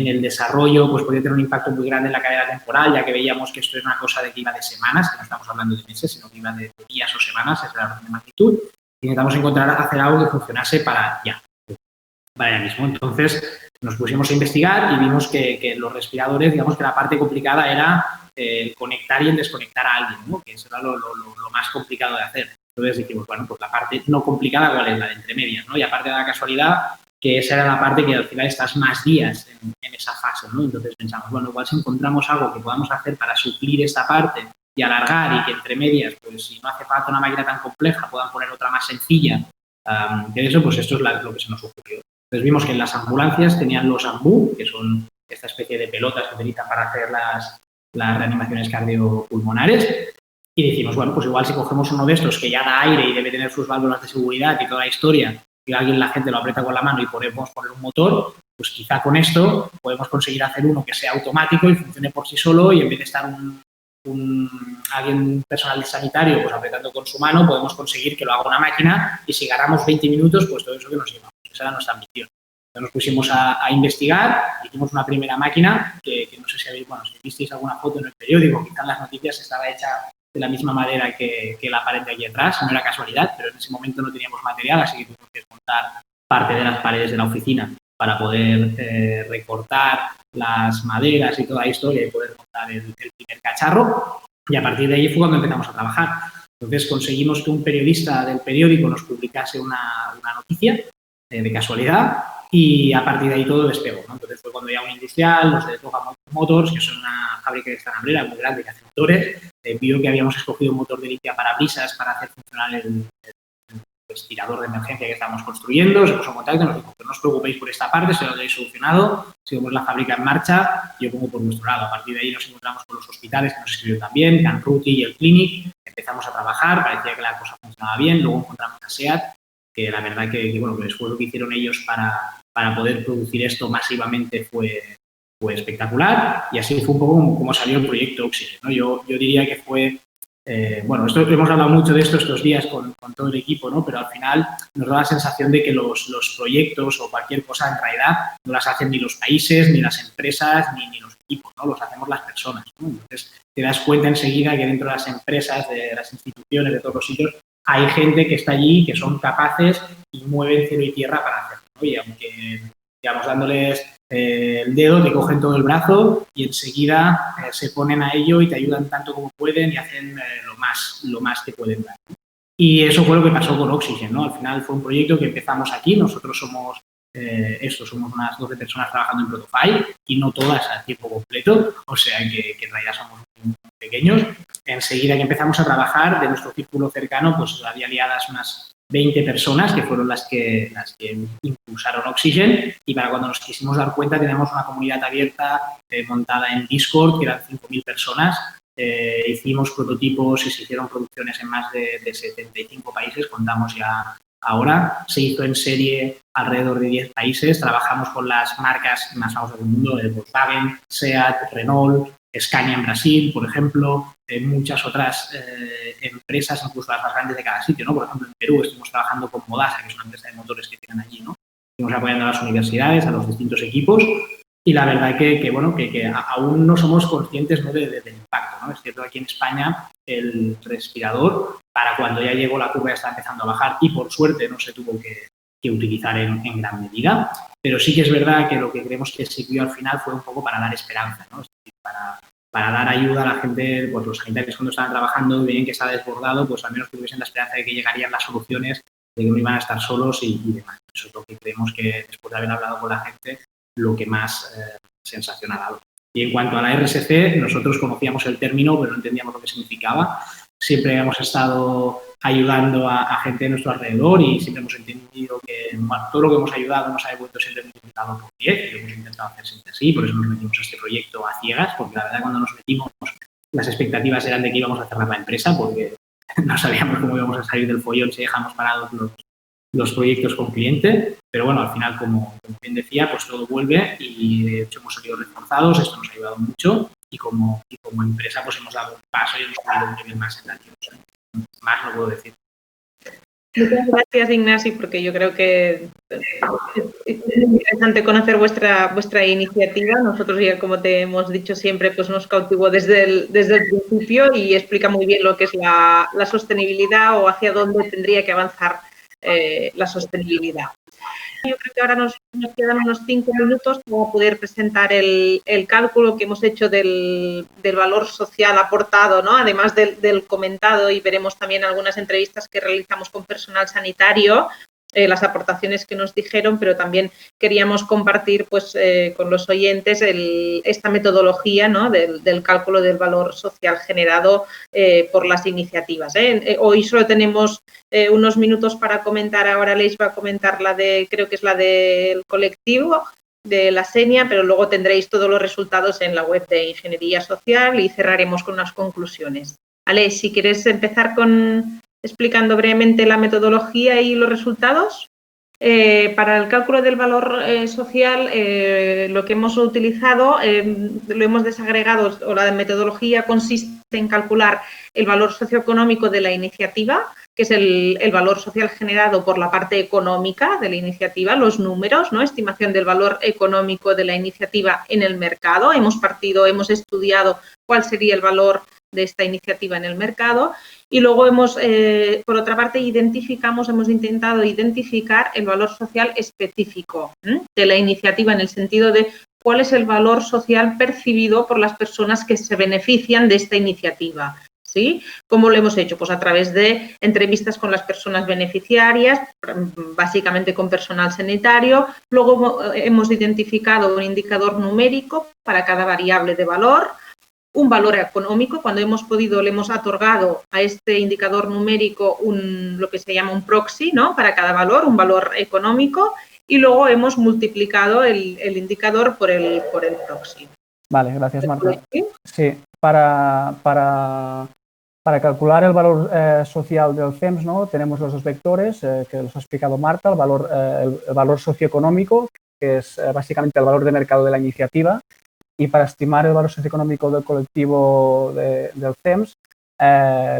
el desarrollo, pues podía tener un impacto muy grande en la cadena temporal, ya que veíamos que esto es una cosa de que iba de semanas, que no estamos hablando de meses, sino que iba de días o semanas, esa es la orden de magnitud. Intentamos hacer algo que funcionase para ya. para ella mismo. Entonces, nos pusimos a investigar y vimos que los respiradores, digamos que la parte complicada era el conectar y el desconectar a alguien, ¿no? Que eso era lo más complicado de hacer. Entonces dijimos, bueno, pues la parte no complicada, ¿cuál es? La de entre medias, ¿no? Y aparte de la casualidad, que esa era la parte que al final estás más días en esa fase, ¿no? Entonces pensamos, bueno, igual si encontramos algo que podamos hacer para suplir esta parte y alargar y que entre medias, pues si no hace falta una máquina tan compleja, puedan poner otra más sencilla, de eso, pues esto es lo que se nos ocurrió. Entonces vimos que en las ambulancias tenían los AMBU, que son esta especie de pelotas que utilizan para hacer las reanimaciones cardiopulmonares, y decimos, bueno, pues igual si cogemos uno de estos que ya da aire y debe tener sus válvulas de seguridad y toda la historia, y la gente lo aprieta con la mano y podemos poner un motor, pues quizá con esto podemos conseguir hacer uno que sea automático y funcione por sí solo, y en vez de estar alguien personal sanitario pues apretando con su mano, podemos conseguir que lo haga una máquina, y si ganamos 20 minutos, pues todo eso que nos llevamos. Esa era nuestra ambición. Entonces nos pusimos a investigar, hicimos una primera máquina que no sé si visteis alguna foto en el periódico, quizá en las noticias estaba hecha de la misma madera que la pared de aquí atrás, no era casualidad, pero en ese momento no teníamos material, así que tuvimos que desmontar parte de las paredes de la oficina para poder recortar las maderas y toda la historia y poder montar el primer cacharro, y a partir de ahí fue cuando empezamos a trabajar. Entonces conseguimos que un periodista del periódico nos publicase una noticia de casualidad, y a partir de ahí todo despegó, ¿no? Entonces fue cuando ya un industrial, los de Toga Motors, que son una fábrica de Extremadura muy grande que hace motores, vio que habíamos escogido un motor de limpiaparabrisas para hacer funcionar el respirador de emergencia que estábamos construyendo. Se puso en contacto y nos dijo, pues no os preocupéis por esta parte, se lo habéis solucionado, si vemos la fábrica en marcha, yo pongo por nuestro lado. A partir de ahí nos encontramos con los hospitales, que nos escribió también, Canruti y el Clinic, empezamos a trabajar, parecía que la cosa funcionaba bien, luego encontramos a SEAT, que la verdad que el esfuerzo que hicieron ellos para poder producir esto masivamente fue espectacular, y así fue un poco como salió el proyecto Oxygen, ¿no? Yo diría que fue, esto hemos hablado mucho de esto estos días con todo el equipo, ¿no? Pero al final nos da la sensación de que los proyectos o cualquier cosa en realidad no las hacen ni los países, ni las empresas, ni los equipos, ¿no? Los hacemos las personas, ¿no? Entonces te das cuenta enseguida que dentro de las empresas, de las instituciones, de todos los sitios, hay gente que está allí, que son capaces y mueven cielo y tierra para hacerlo, ¿no? Y aunque, digamos, dándoles el dedo, te cogen todo el brazo y enseguida se ponen a ello y te ayudan tanto como pueden y hacen lo más que pueden dar, ¿no? Y eso fue lo que pasó con Oxygen, ¿no? Al final fue un proyecto que empezamos aquí. Nosotros somos somos unas 12 personas trabajando en Protofile, y no todas a tiempo completo, o sea que en realidad somos muy pequeños. Enseguida que empezamos a trabajar, de nuestro círculo cercano, pues había liadas unas 20 personas que fueron las que impulsaron Oxygen, y para cuando nos quisimos dar cuenta tenemos una comunidad abierta montada en Discord, que eran 5.000 personas. Hicimos prototipos y se hicieron producciones en más de 75 países, contamos ya ahora. Se hizo en serie alrededor de 10 países. Trabajamos con las marcas más famosas del mundo, Volkswagen, SEAT, Renault, Scania en Brasil, por ejemplo, muchas otras empresas, incluso las más grandes de cada sitio, ¿no? Por ejemplo, en Perú estuvimos trabajando con Modasa, que es una empresa de motores que tienen allí, ¿no? Estuvimos apoyando a las universidades, a los distintos equipos, y la verdad que aún no somos conscientes, ¿no? del impacto, ¿no? Es cierto que aquí en España el respirador, para cuando ya llegó la curva, ya está empezando a bajar, y por suerte no se tuvo que utilizar en gran medida, pero sí que es verdad que lo que creemos que sirvió al final fue un poco para dar esperanza, ¿no? Es decir, para dar ayuda a la gente, pues los sanitarios cuando estaban trabajando y veían que estaba desbordado, pues al menos tuviesen la esperanza de que llegarían las soluciones, de que no iban a estar solos y demás. Eso es lo que creemos que, después de haber hablado con la gente, lo que más sensación ha dado. Y en cuanto a la RSC, nosotros conocíamos el término, pero no entendíamos lo que significaba. Siempre hemos estado ayudando a gente de nuestro alrededor y siempre hemos entendido que todo lo que hemos ayudado nos ha devuelto siempre multiplicado por 10, y lo hemos intentado hacer siempre así. Por eso nos metimos a este proyecto a ciegas, porque la verdad cuando nos metimos las expectativas eran de que íbamos a cerrar la empresa, porque no sabíamos cómo íbamos a salir del follón si dejamos parados los proyectos con cliente. Pero bueno, al final, como bien decía, pues todo vuelve, y de hecho hemos salido reforzados. Esto nos ha ayudado mucho, y como empresa pues hemos dado un paso y hemos subido un nivel más en la tienda. Más no puedo decir. Muchas gracias, Ignasi, porque yo creo que es interesante conocer vuestra iniciativa. Nosotros, ya como te hemos dicho siempre, pues nos cautivó desde el principio, y explica muy bien lo que es la sostenibilidad o hacia dónde tendría que avanzar la sostenibilidad. Yo creo que ahora nos quedan unos 5 minutos para poder presentar el cálculo que hemos hecho del valor social aportado, ¿no? Además del comentado, y veremos también algunas entrevistas que realizamos con personal sanitario, las aportaciones que nos dijeron, pero también queríamos compartir pues, con los oyentes esta metodología, ¿no? del cálculo del valor social generado por las iniciativas. Hoy solo tenemos unos minutos para comentar. Ahora Leis va a comentar creo que es la del colectivo, de la Senia, pero luego tendréis todos los resultados en la web de Ingeniería Social y cerraremos con unas conclusiones. Aleix, si quieres empezar explicando brevemente la metodología y los resultados. Para el cálculo del valor social, lo que hemos utilizado, lo hemos desagregado, o la metodología consiste en calcular el valor socioeconómico de la iniciativa, que es el valor social generado por la parte económica de la iniciativa, los números, ¿no? Estimación del valor económico de la iniciativa en el mercado. Hemos estudiado cuál sería el valor de esta iniciativa en el mercado y luego por otra parte, hemos intentado identificar el valor social específico de la iniciativa en el sentido de cuál es el valor social percibido por las personas que se benefician de esta iniciativa. ¿Sí? ¿Cómo lo hemos hecho? Pues a través de entrevistas con las personas beneficiarias, básicamente con personal sanitario. Luego hemos identificado un indicador numérico para cada variable de valor, un valor económico. Cuando hemos podido, le hemos otorgado a este indicador numérico lo que se llama un proxy, ¿no? Para cada valor, un valor económico, y luego hemos multiplicado el indicador por el proxy. Vale, gracias, Marta. Sí, para calcular el valor social del CEMS, ¿no? Tenemos los dos vectores que los ha explicado Marta, el valor socioeconómico, que es básicamente el valor de mercado de la iniciativa, y para estimar el valor socioeconómico del colectivo del CEMS,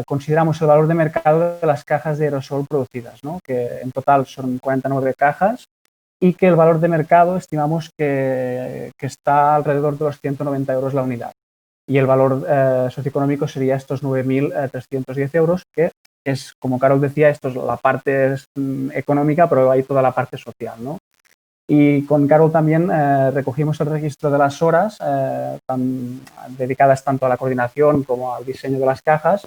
consideramos el valor de mercado de las cajas de aerosol producidas, ¿no? Que en total son 49 cajas, y que el valor de mercado estimamos que está alrededor de los 190 euros la unidad. Y el valor socioeconómico sería estos 9.310 euros, que es, como Carol decía, esto es la parte económica, pero hay toda la parte social, ¿no? Y con Carol también recogimos el registro de las horas dedicadas tanto a la coordinación como al diseño de las cajas,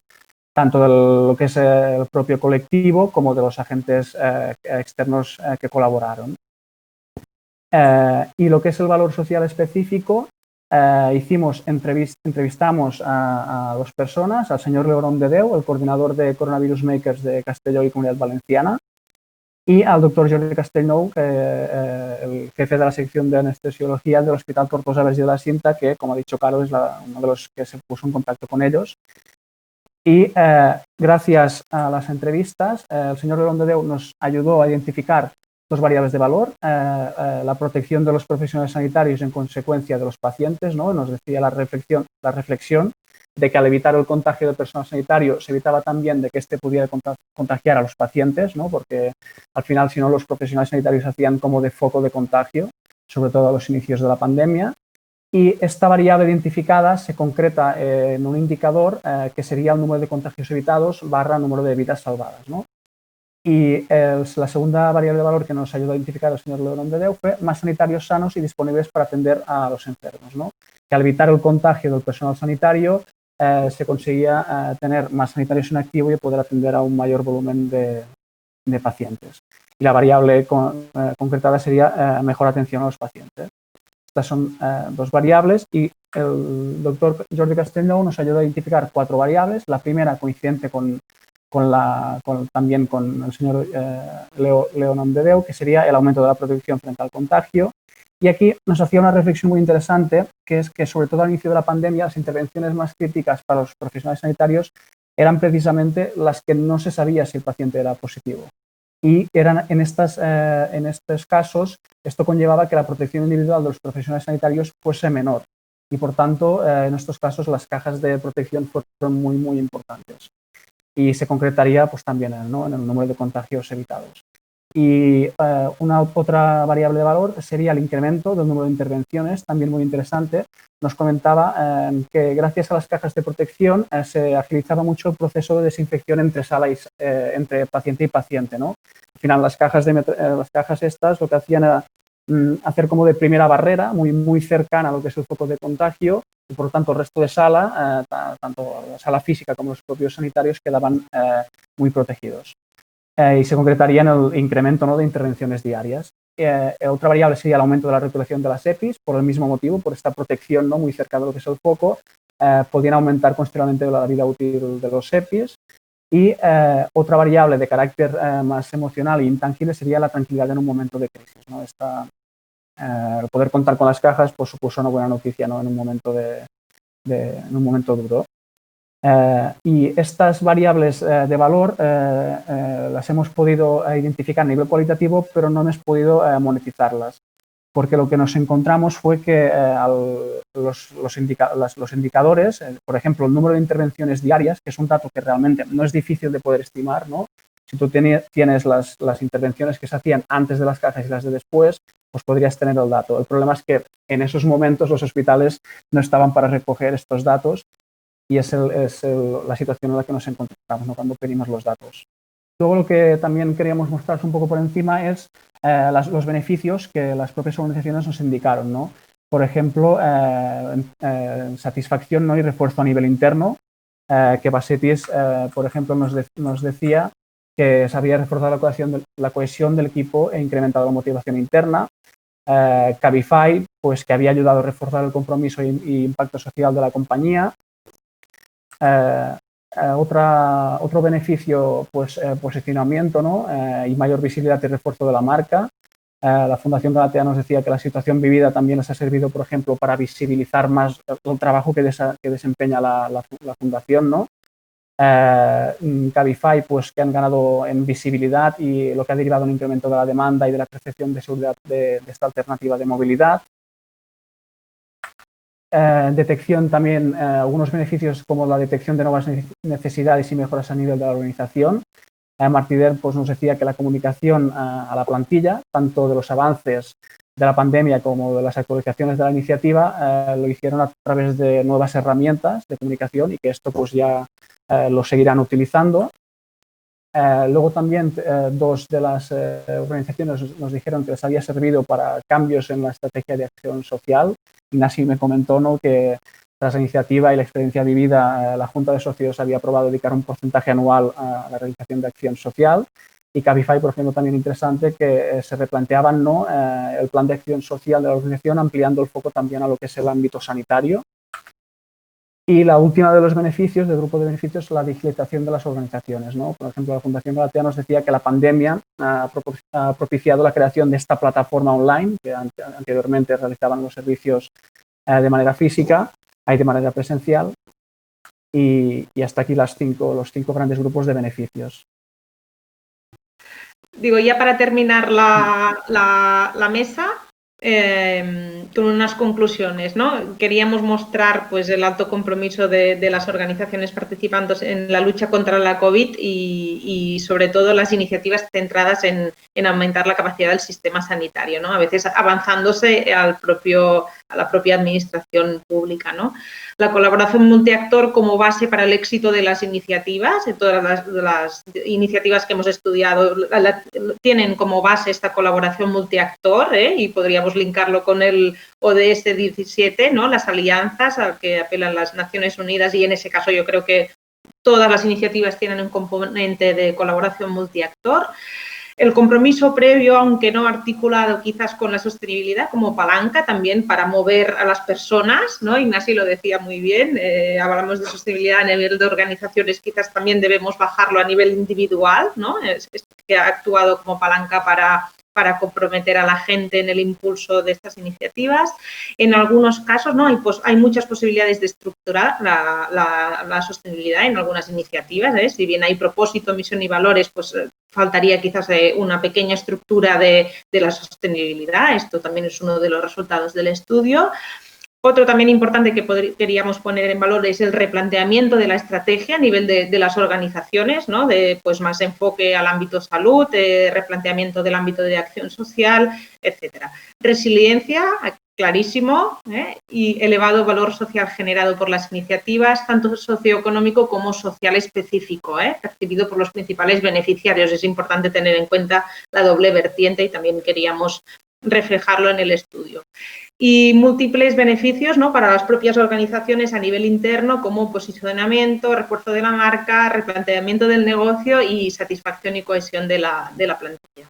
tanto de lo que es el propio colectivo como de los agentes externos que colaboraron. Y lo que es el valor social específico, entrevistamos a dos personas, al señor León Dedeu, el coordinador de Coronavirus Makers de Castelló y Comunidad Valenciana, y al doctor Jordi Castellnou, el jefe de la sección de anestesiología del Hospital Tortosa Verge de la Cinta, que, como ha dicho Carlos, es uno de los que se puso en contacto con ellos. Y gracias a las entrevistas, el señor León Dedeu nos ayudó a identificar dos variables de valor, la protección de los profesionales sanitarios en consecuencia de los pacientes, ¿no? Nos decía la reflexión de que al evitar el contagio del personal sanitario se evitaba también de que éste pudiera contagiar a los pacientes, ¿no? Porque al final, si no, los profesionales sanitarios hacían como de foco de contagio, sobre todo a los inicios de la pandemia. Y esta variable identificada se concreta en un indicador que sería el número de contagios evitados barra número de vidas salvadas, ¿no? Y la segunda variable de valor que nos ayudó a identificar el señor León Dedeu fue más sanitarios sanos y disponibles para atender a los enfermos, ¿no? Que al evitar el contagio del personal sanitario se conseguía tener más sanitarios en activo y poder atender a un mayor volumen de pacientes. Y la variable concretada sería mejor atención a los pacientes. Estas son dos variables y el doctor Jordi Castellnou nos ayudó a identificar 4 variables. La primera coincidente también con el señor León Dedeu, que sería el aumento de la protección frente al contagio. Y aquí nos hacía una reflexión muy interesante, que es que sobre todo al inicio de la pandemia las intervenciones más críticas para los profesionales sanitarios eran precisamente las que no se sabía si el paciente era positivo. Y eran en estos casos, esto conllevaba que la protección individual de los profesionales sanitarios fuese menor. Y por tanto, en estos casos las cajas de protección fueron muy, muy importantes. Y se concretaría pues también en el número de contagios evitados. Y una otra variable de valor sería el incremento del número de intervenciones, también muy interesante. Nos comentaba que gracias a las cajas de protección se agilizaba mucho el proceso de desinfección entre entre paciente y paciente, ¿no? Al final las cajas estas lo que hacían era hacer como de primera barrera, muy cercana a lo que es el foco de contagio, y por lo tanto el resto de sala, tanto la sala física como los propios sanitarios, quedaban muy protegidos. Y se concretaría en el incremento, ¿no?, de intervenciones diarias. Otra variable sería el aumento de la retulación de las EPIs, por el mismo motivo, por esta protección, ¿no?, muy cerca de lo que es el foco, podían aumentar considerablemente la vida útil de los EPIs. Y otra variable de carácter más emocional e intangible sería la tranquilidad en un momento de crisis, ¿no? El poder contar con las cajas pues, supuso una buena noticia, ¿no?, en un momento en un momento duro. Y estas variables de valor las hemos podido identificar a nivel cualitativo, pero no hemos podido monetizarlas, porque lo que nos encontramos fue que los indicadores, por ejemplo, el número de intervenciones diarias, que es un dato que realmente no es difícil de poder estimar, ¿no? Si tú tienes las intervenciones que se hacían antes de las cajas y las de después, pues podrías tener el dato. El problema es que en esos momentos los hospitales no estaban para recoger estos datos, y es la situación en la que nos encontramos, ¿no?, cuando pedimos los datos. Luego lo que también queríamos mostraros un poco por encima es los beneficios que las propias organizaciones nos indicaron, ¿no? Por ejemplo, satisfacción, ¿no?, y refuerzo a nivel interno, que Basetis, por ejemplo, nos decía que se había reforzado la cohesión del equipo e incrementado la motivación interna. Cabify, pues que había ayudado a reforzar el compromiso y impacto social de la compañía. Otro beneficio, pues posicionamiento, ¿no?, y mayor visibilidad y refuerzo de la marca. La Fundación Galatea nos decía que la situación vivida también les ha servido, por ejemplo, para visibilizar más el trabajo que desempeña la Fundación, ¿no? Cabify, pues que han ganado en visibilidad y lo que ha derivado en un incremento de la demanda y de la percepción de seguridad de esta alternativa de movilidad. Detección también, algunos beneficios como la detección de nuevas necesidades y mejoras a nivel de la organización. Martider pues, nos decía que la comunicación a la plantilla, tanto de los avances de la pandemia como de las actualizaciones de la iniciativa, lo hicieron a través de nuevas herramientas de comunicación y que esto pues, ya lo seguirán utilizando. Luego también dos de las organizaciones nos dijeron que les había servido para cambios en la estrategia de acción social. Ignacio me comentó, ¿no?, que tras la iniciativa y la experiencia vivida, la Junta de Socios había aprobado dedicar un porcentaje anual a la realización de acción social. Y Cabify, por ejemplo, también interesante, que se replanteaban, ¿no?, el plan de acción social de la organización, ampliando el foco también a lo que es el ámbito sanitario. Y la última de los beneficios, del grupo de beneficios, es la digitalización de las organizaciones, ¿no? Por ejemplo, la Fundación Galatea nos decía que la pandemia ha propiciado la creación de esta plataforma online, que anteriormente realizaban los servicios de manera física, hay de manera presencial, y hasta aquí los cinco grandes grupos de beneficios. Digo, ya para terminar la mesa, con unas conclusiones, ¿no? Queríamos mostrar pues, el alto compromiso de las organizaciones participantes en la lucha contra la COVID y sobre todo las iniciativas centradas en aumentar la capacidad del sistema sanitario, ¿no? A veces avanzándose a la propia administración pública, ¿no? La colaboración multiactor como base para el éxito de las iniciativas, de todas las iniciativas que hemos estudiado tienen como base esta colaboración multiactor, y podríamos linkarlo con el ODS 17, ¿no? Las alianzas a que apelan las Naciones Unidas, y en ese caso yo creo que todas las iniciativas tienen un componente de colaboración multiactor. El compromiso previo, aunque no articulado quizás con la sostenibilidad, como palanca también para mover a las personas, ¿no? Ignacio lo decía muy bien, hablamos de sostenibilidad a nivel de organizaciones, quizás también debemos bajarlo a nivel individual, ¿no? Es que ha actuado como palanca para comprometer a la gente en el impulso de estas iniciativas. En algunos casos, ¿no?, hay muchas posibilidades de estructurar la sostenibilidad en algunas iniciativas, ¿eh? Si bien hay propósito, misión y valores, pues faltaría quizás una pequeña estructura de la sostenibilidad. Esto también es uno de los resultados del estudio. Otro también importante que queríamos poner en valor es el replanteamiento de la estrategia a nivel de las organizaciones, ¿no? De pues más enfoque al ámbito salud, replanteamiento del ámbito de acción social, etcétera. Resiliencia, clarísimo, y elevado valor social generado por las iniciativas, tanto socioeconómico como social específico, percibido por los principales beneficiarios. Es importante tener en cuenta la doble vertiente y también queríamos reflejarlo en el estudio. Y múltiples beneficios, ¿no?, para las propias organizaciones a nivel interno, como posicionamiento, refuerzo de la marca, replanteamiento del negocio y satisfacción y cohesión de la plantilla.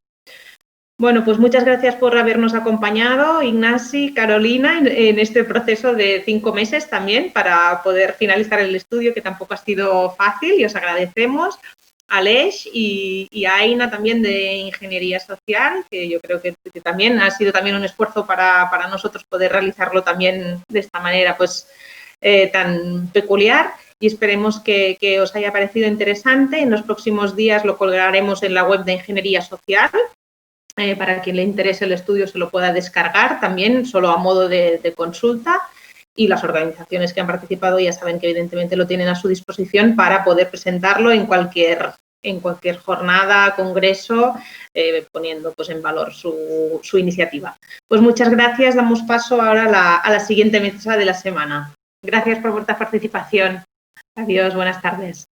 Bueno, pues muchas gracias por habernos acompañado, Ignasi, Carolina, en este proceso de 5 meses también para poder finalizar el estudio, que tampoco ha sido fácil, y os agradecemos. A Aleix y a Aina también de Ingeniería Social, que yo creo que también ha sido también un esfuerzo para nosotros poder realizarlo también de esta manera pues tan peculiar, y esperemos que os haya parecido interesante. En los próximos días lo colgaremos en la web de Ingeniería Social. Para quien le interese el estudio se lo pueda descargar también, solo a modo de consulta. Y las organizaciones que han participado ya saben que evidentemente lo tienen a su disposición para poder presentarlo en cualquier jornada, congreso, poniendo pues en valor su iniciativa. Pues muchas gracias. Damos paso ahora a la siguiente mesa de la semana. Gracias por vuestra participación. Adiós, buenas tardes.